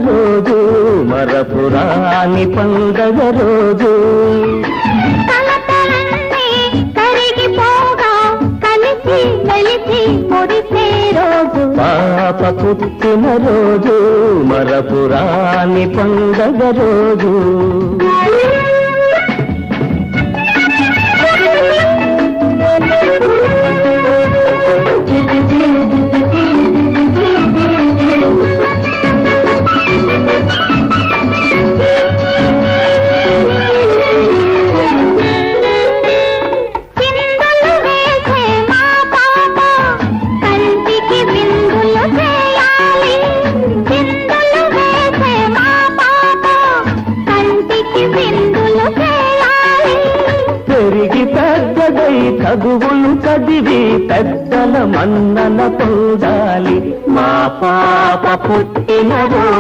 రోజు మరపురాని పండగ రోజు పాప పుట్టిన రోజు మరపురాని పండగ రోజు పెద్దదై చదువులు చదివి పెద్దల మన్నన పొందాలి మా పాప పుట్టిన